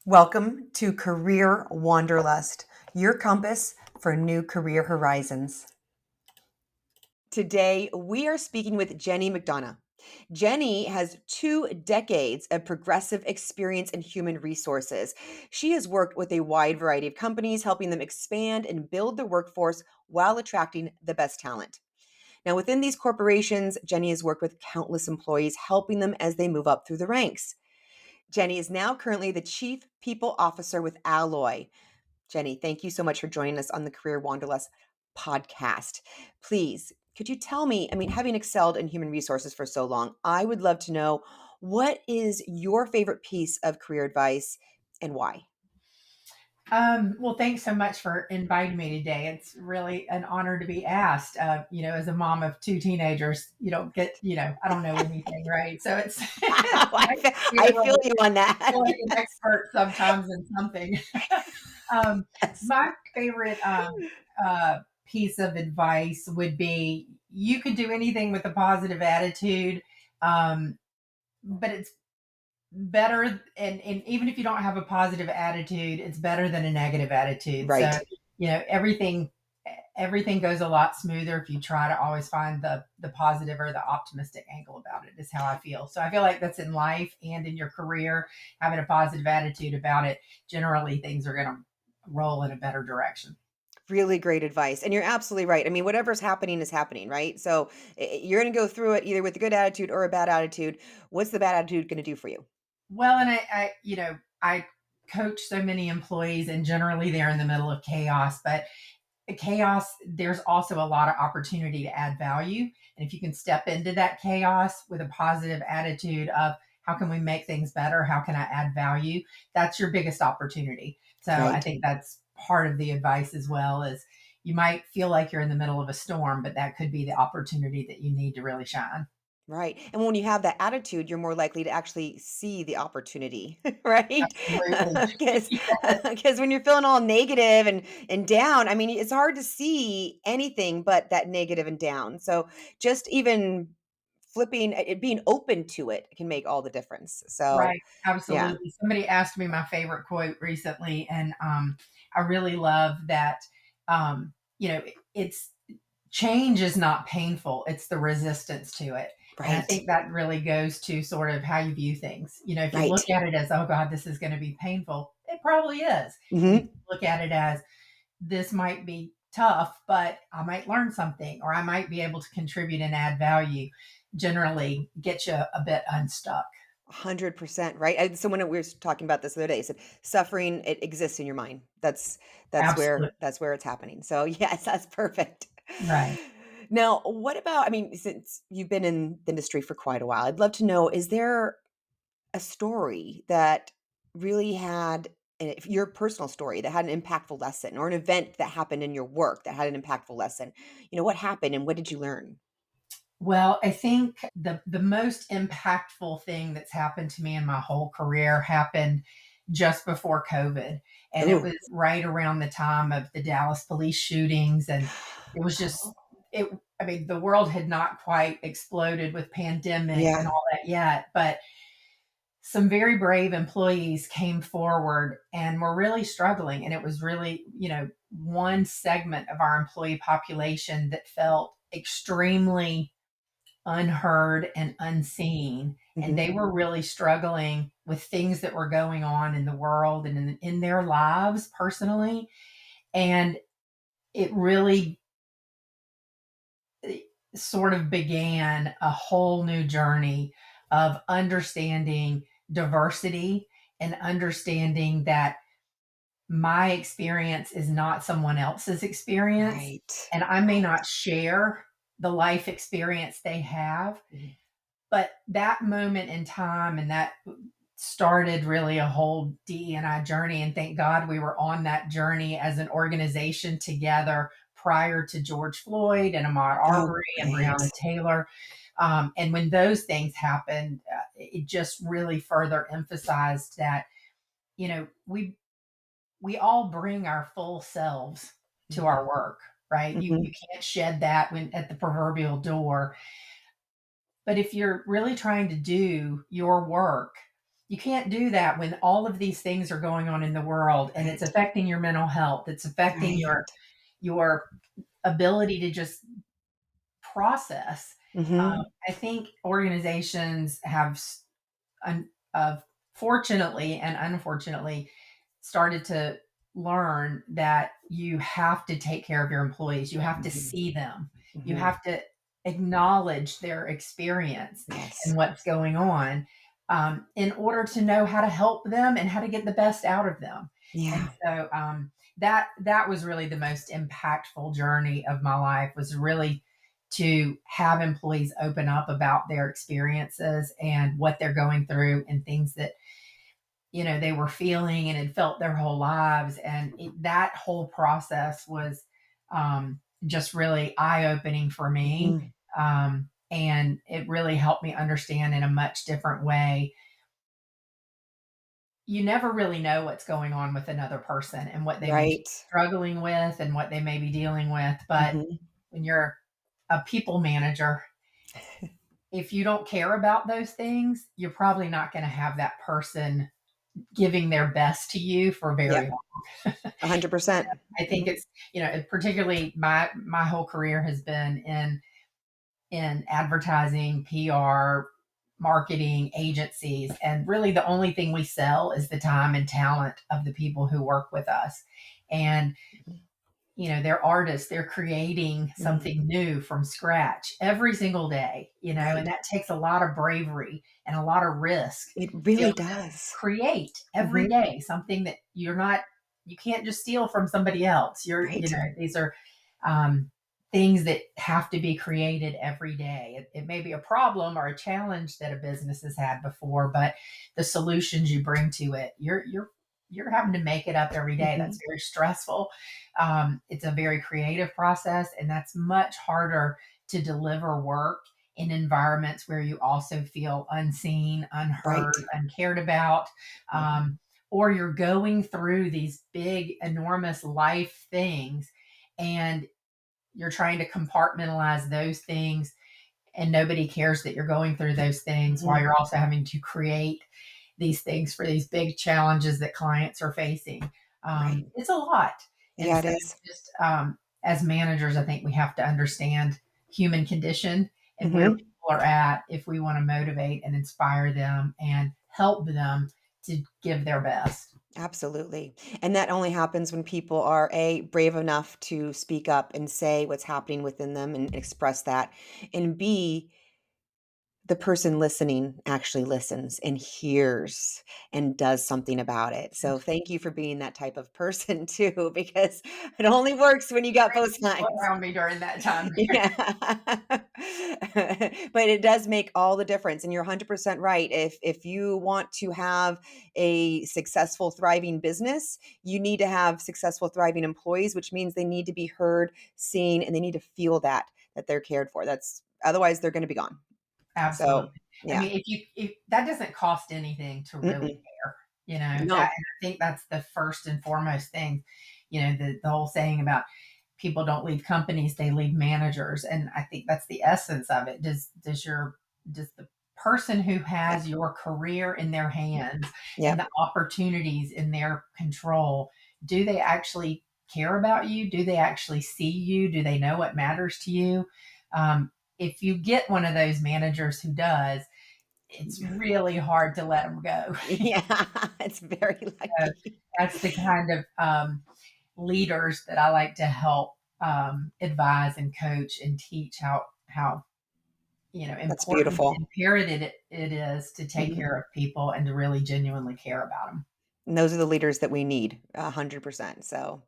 Welcome to Career Wanderlust, your compass for new career horizons. Today, we are speaking with Jenni McDonough. Jenni has 2 decades of progressive experience in human resources. She has worked with a wide variety of companies, helping them expand and build their workforce while attracting the best talent. Now, within these corporations, Jenni has worked with countless employees, helping them as they move up through the ranks. Jenni is now currently the Chief People Officer with Alloy. Jenni, thank you so much for joining us on the Career Wanderlust podcast. Please, could you tell me, having excelled in human resources for so long, I would love to know what is your favorite piece of career advice and why? Well, thanks so much for inviting me today. It's really an honor to be asked. As a mom of two teenagers, you don't get, I don't know anything, right? So it's I nice feel, to be I able feel to you on feel that. like an expert sometimes in something. Yes. My favorite piece of advice would be you could do anything with a positive attitude, but it's better and even if you don't have a positive attitude, it's better than a negative attitude. So, Right. everything goes a lot smoother if you try to always find the positive or the optimistic angle about it, is how I feel. So I feel like that's in life and in your career, having a positive attitude about it. Generally things are going to roll in a better direction. Really great advice. And you're absolutely right. Whatever's happening is happening, right? So you're going to go through it either with a good attitude or a bad attitude. What's the bad attitude going to do for you? Well, and I coach so many employees, and generally they're in the middle of chaos, but chaos, there's also a lot of opportunity to add value. And if you can step into that chaos with a positive attitude of how can we make things better? How can I add value? That's your biggest opportunity. So I Right. think that's part of the advice as well, is you might feel like you're in the middle of a storm, but that could be the opportunity that you need to really shine. Right. And when you have that attitude, you're more likely to actually see the opportunity, right? Absolutely. Because because when you're feeling all negative and down, it's hard to see anything but that negative and down. So just even flipping it, being open to it can make all the difference. So, Right, yeah. absolutely. Somebody asked me my favorite quote recently, and I really love that. It's change is not painful; it's the resistance to it, and I Right. think that really goes to sort of how you view things. If you Right. look at it as, "Oh God, this is going to be painful," it probably is, and if Mhm. you look at it as, "This might be tough, but I might learn something, or I might be able to contribute and add value," generally get you a bit unstuck. 100%, right? And someone we were talking about this the other day said suffering it exists in your mind. That's Absolutely. where it's happening. So yes, that's perfect. Right. Now, what about since you've been in the industry for quite a while, I'd love to know, is there a story that really had your personal story that had an impactful lesson, or an event that happened in your work that had an impactful lesson? What happened and what did you learn? Well, I think the most impactful thing that's happened to me in my whole career happened just before COVID. And it Oh. was right around the time of the Dallas police shootings. And it was just it I mean, the world had not quite exploded with pandemic and Yeah. all that yet, but some very brave employees came forward and were really struggling. And it was really, one segment of our employee population that felt extremely unheard and unseen. And Mhm. they were really struggling with things that were going on in the world and in their lives personally. And it really sort of began a whole new journey of understanding diversity and understanding that my experience is not someone else's experience. Right. And I may not share the life experience they have. Mhm. But that moment in time, and that started really a whole DEI journey. And thank God we were on that journey as an organization together prior to George Floyd and Ahmaud Oh, Arbery and great. Breonna Taylor. And when those things happened, it just really further emphasized that, you know, we all bring our full selves to Mhm. our work, right? You Mhm. can't shed that when at the proverbial door. But if you're really trying to do your work you can't do that when all of these things are going on in the world and it's Right. affecting your mental health. It's affecting Right. your ability to just process. Mhm. I think organizations have fortunately and unfortunately started to learn that you have to take care of your employees. You have to Mhm. see them. You Mhm. have to acknowledge their experience Yes. and what's going on, in order to know how to help them and how to get the best out of them. And Yeah. so that was really the most impactful journey of my life, was really to have employees open up about their experiences and what they're going through and things that they were feeling and had felt their whole lives. And that whole process was, just really eye-opening for me, Mhm. and it really helped me understand in a much different way. You never really know what's going on with another person and what they may be Right. struggling with and what they may be dealing with, but Mhm. when you're a people manager, if you don't care about those things, you're probably not going to have that person giving their best to you for Yep. very long. 100%. I think Mhm. it's, particularly my whole career has been in advertising, PR, marketing agencies, and really the only thing we sell is the time and talent of the people who work with us. And they're artists, they're creating Mhm. something new from scratch every single day, and Right. that takes a lot of bravery and a lot of risk It to be able really to does. create every Mhm. day something that you can't just steal from somebody else. Right. These are, um, things that have to be created every day. It may be a problem or a challenge that a business has had before, but the solutions you bring to it, you're having to make it up every day. That's Mhm. very stressful. It's a very creative process, and that's much harder to deliver work in environments where you also feel unseen, Right. unheard, uncared about, Mhm. um, or you're going through these big, enormous life things, and you're trying to compartmentalize those things, and nobody cares that you're going through those things while Mhm. you're also having to create these things for these big challenges that clients are facing. Right. It's a lot. And Yeah, it so, is. just as managers, I think we have to understand human condition and where Mhm. people are at if we want to motivate and inspire them and help them to give their best. Absolutely. And that only happens when people are A, brave enough to speak up and say what's happening within them and express that. And B, the person listening actually listens and hears and does something about it. So thank you for being that type of person too, because it only works when you got both People sides. around me during that time. Yeah. But it does make all the difference, and you're 100% right. If you want to have a successful, thriving business, you need to have successful, thriving employees, which means they need to be heard, seen, and they need to feel that they're cared for. That's otherwise they're gonna be gone. So, Absolutely. I yeah. mean, if that doesn't cost anything to really Mm-mm. care, No. and I think that's the first and foremost thing. The whole saying about people don't leave companies, they leave managers. And I think that's the essence of it. Does the person who Yep. has your career in their hands and Yep. the opportunities in their control, do they actually care about you? Do they actually see you? Do they know what matters to you? If you get one of those managers who does, it's really hard to let them go. Yeah, it's very So lucky. that's the kind of, leaders that I like to help, advise and coach and teach how That's important, beautiful. imperative it is to take Mhm. care of people and to really genuinely care about them. And those are the leaders that we need, 100%. So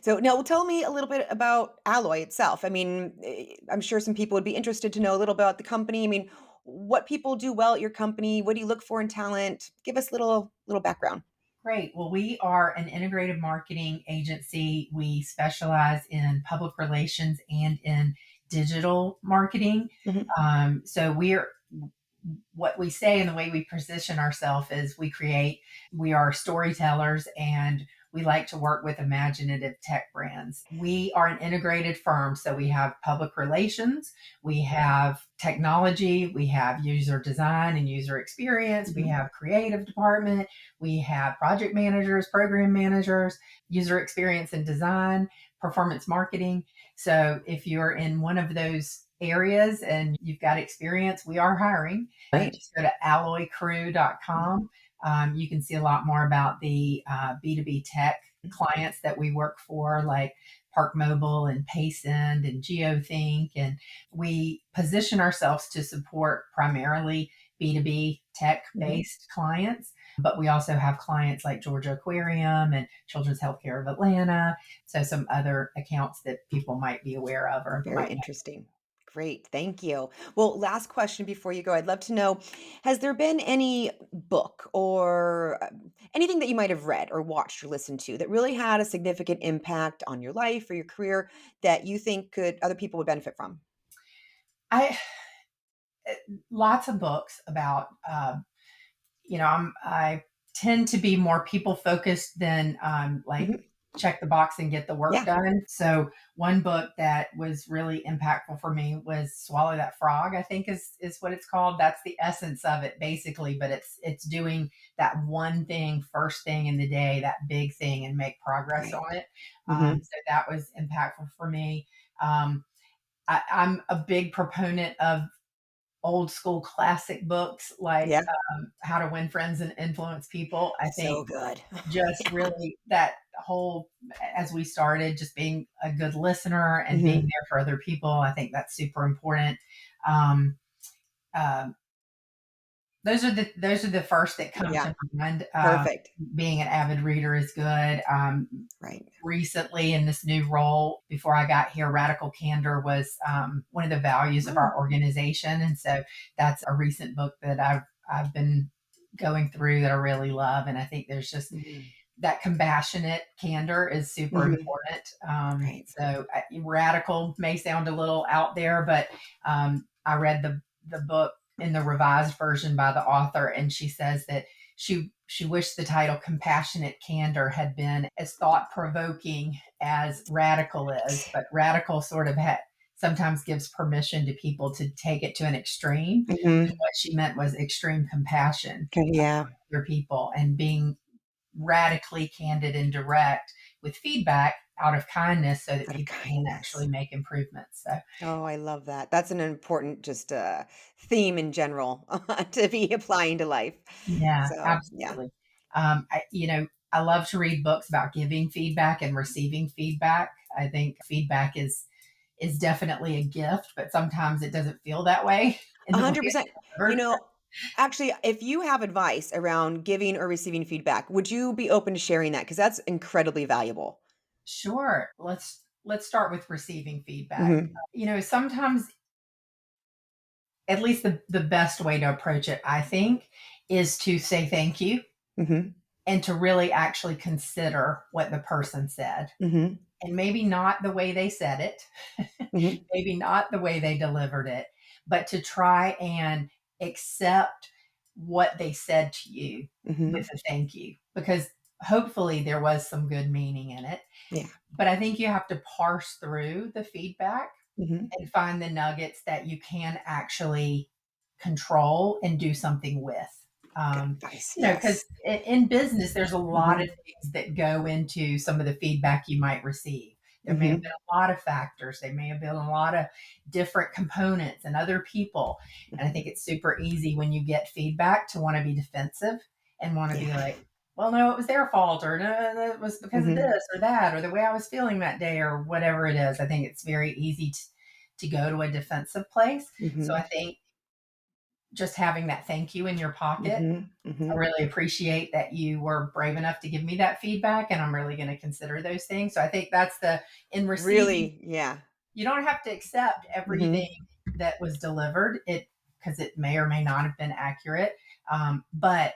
now tell me a little bit about Alloy itself. I mean, I'm sure some people would be interested to know a little about the company. I mean, what people do well at your company? What do you look for in talent? Give us little background. Great. Well, we are an integrated marketing agency. We specialize in public relations and in digital marketing. Mhm. So we're what we say and the way we position ourselves is we are storytellers, and we like to work with imaginative tech brands. We are an integrated firm, so we have public relations, we have technology, we have user design and user experience, we Mhm. have creative department, we have project managers, program managers, user experience and design, performance marketing. So if you're in one of those areas and you've got experience, we are hiring. Great. Just go to alloycrew.com. You can see a lot more about the B2B tech clients that we work for, like Park Mobile and Paysend and GeoThink. And we position ourselves to support primarily B2B tech Mhm. based clients, but we also have clients like Georgia Aquarium and Children's Healthcare of Atlanta. So some other accounts that people might be aware of or Very might. interesting. Great. Thank you. Well, last question before you go. I'd love to know, has there been any book or anything that you might have read or watched or listened to that really had a significant impact on your life or your career that you think could other people would benefit from? I lots of books about I tend to be more people focused than like Mhm. check the box and get the work Yeah. done. So one book that was really impactful for me was Swallow That Frog, I think is what it's called. That's the essence of it basically, but it's doing that one thing first thing in the day, that big thing, and make progress Right. on it. Mhm. So that was impactful for me. Um, I'm a big proponent of old school classic books like Yeah. How to Win Friends and Influence People. I think So good. just Yeah. really that whole, as we started, just being a good listener and being Mhm. there for other people. I think that's super important. Um, um, those are the first that come Yeah. to mind. Perfect. Being an avid reader is good. Right. Recently in this new role, before I got here, radical candor was one of the values of Oh. our organization, and so that's a recent book that I've been going through that I really love, and I think there's just Mhm. that compassionate candor is super Mhm. important. Right. Radical may sound a little out there, but I read the book in the revised version by the author, and she says that she wished the title "Compassionate Candor" had been as thought provoking as radical is, but radical sort of sometimes gives permission to people to take it to an extreme. And Mhm. what she meant was extreme compassion Okay, yeah. for people and being radically candid and direct with feedback out of kindness so that Out of people can kindness. actually make improvements. So, Oh, I love that. That's an important just, theme in general to be applying to life. yeah, So, yeah. absolutely. I love to read books about giving feedback and receiving feedback. I think feedback is definitely a gift, but sometimes it doesn't feel that way in the way it's 100%. You delivered. know, actually, if you have advice around giving or receiving feedback, would you be open to sharing that? Because that's incredibly valuable. Sure. Let's start with receiving feedback. Mhm. Sometimes at least the best way to approach it, I think, is to say thank you Mhm. and to really actually consider what the person said. Mhm. And maybe not the way they said it, Mhm. maybe not the way they delivered it, but to try and accept what they said to you with Mhm. a thank you, because hopefully there was some good meaning in it. Yeah. But I think you have to parse through the feedback Mhm. and find the nuggets that you can actually control and do something with. Good advice. Because Yes. in business, there's a lot of Mhm. things that go into some of the feedback you might receive. There may have been Mhm. a lot of factors. There may have been a lot of different components and other people. And I think Mhm. it's super easy when you get feedback to want to be defensive and want to Yeah. be like, well, no, it was their fault, or no, no, it was because of Mhm. this or that, or the way I was feeling that day, or whatever it is. I think it's very easy to go to a defensive place. So I Mhm. think just having that thank you in your pocket, Mhm. I Mhm. really appreciate that you were brave enough to give me that feedback, and I'm really going to consider those things. So I think that's in receiving, Really, yeah. you don't have to accept everything Mhm. that was delivered, it because it may or may not have been accurate. But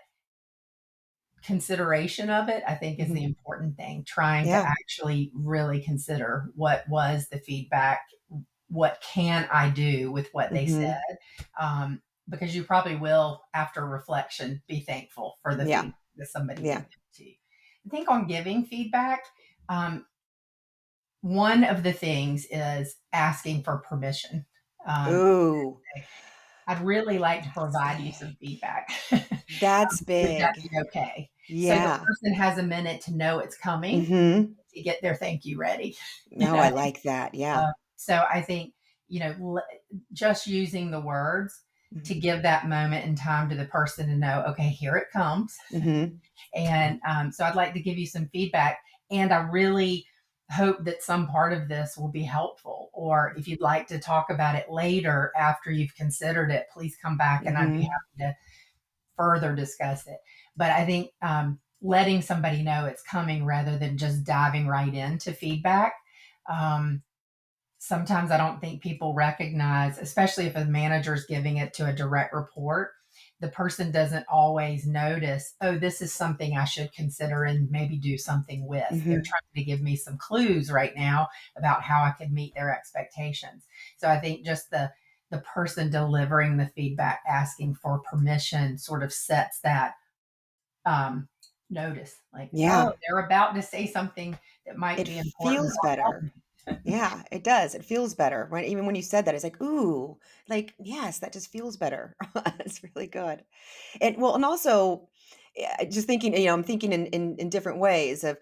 consideration of it, I think, is the Mhm. important thing. Trying to Yeah. actually really consider what was the feedback, what can I do with what they Mhm. said, because you probably will, after reflection, be thankful for the Yeah. feedback that somebody did Yeah. give to you. I think on giving feedback, um, one of the things is asking for permission. Um, Ooh, I'd really like to that's provide you some big. feedback. That's Would that big. be okay? So the Yeah. person has a minute to know it's coming, Mhm. to get their thank you ready. You No, know? I like that. Yeah. So I think, just using the words to Mhm. give that moment and time to the person to know, okay, here it comes. Mhm. And so I'd like to give you some feedback. And I really hope that some part of this will be helpful. Or if you'd like to talk about it later after you've considered it, please come back and I'd be Mhm. happy to further discuss it. But I think letting somebody know it's coming rather than just diving right into feedback. Um, Sometimes I don't think people recognize, especially if a manager is giving it to a direct report, the person doesn't always notice, oh, this is something I should consider and maybe do something with. They're Mhm. trying to give me some clues right now about how I could meet their expectations. So I think just the person delivering the feedback asking for permission sort of sets that um, notice, like, oh, Yeah. they're about to say something that might It be important feels or help better. me. Yeah, it does. It feels better. When even when you said that, it's like, "Ooh," like, yes, that just feels better. It's really good. And well, and also, just thinking, I'm thinking in different ways of,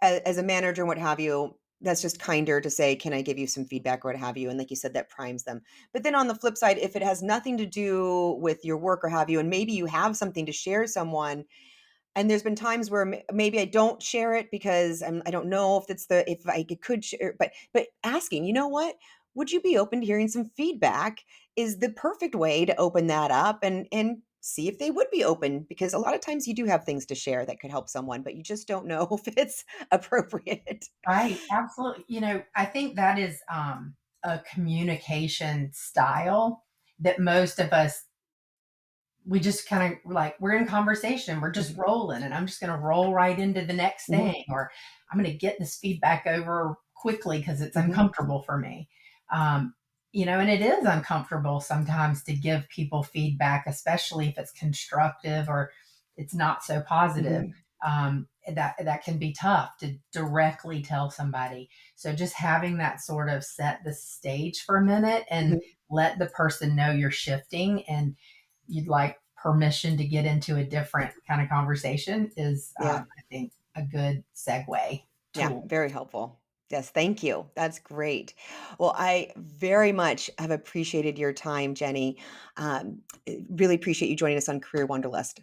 as a manager and what have you, that's just kinder to say, "Can I give you some feedback?" or what have you, and like you said, that primes them. But then on the flip side, if it has nothing to do with your work or have you, and maybe you have something to share someone, and there's been times where maybe I don't share it because I don't know if it's the if I could share, but asking, you know what? Would you be open to hearing some feedback? Is the perfect way to open that up and see if they would be open because a lot of times you do have things to share that could help someone, but you just don't know if it's appropriate. Right, absolutely. I think that is a communication style that most of us, we just kind of like, we're in conversation, we're just Mhm, rolling, and I'm just going to roll right into the next mhm, thing, or I'm going to get this feedback over quickly because it's mhm, uncomfortable for me. Um, and it is uncomfortable sometimes to give people feedback, especially if it's constructive or it's not so positive. mhm, That can be tough to directly tell somebody. So just having that sort of set the stage for a minute and mhm. let the person know you're shifting and you'd like permission to get into a different kind of conversation is, Yeah. I think, a good segue Yeah, tool. very helpful. Yes, thank you. That's great. Well, I very much have appreciated your time, Jenny. Really appreciate you joining us on Career Wanderlust.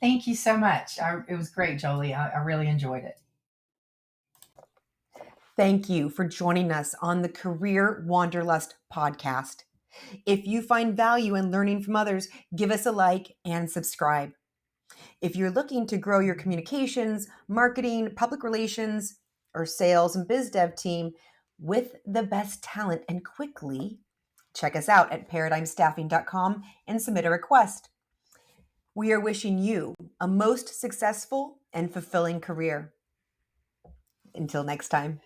Thank you so much. It was great, Jolie. I really enjoyed it. Thank you for joining us on the Career Wanderlust podcast. If you find value in learning from others, give us a like and subscribe. If you're looking to grow your communications, marketing, public relations, or sales and biz dev team with the best talent and quickly, check us out at paradigmstaffing.com and submit a request. We are wishing you a most successful and fulfilling career. Until next time.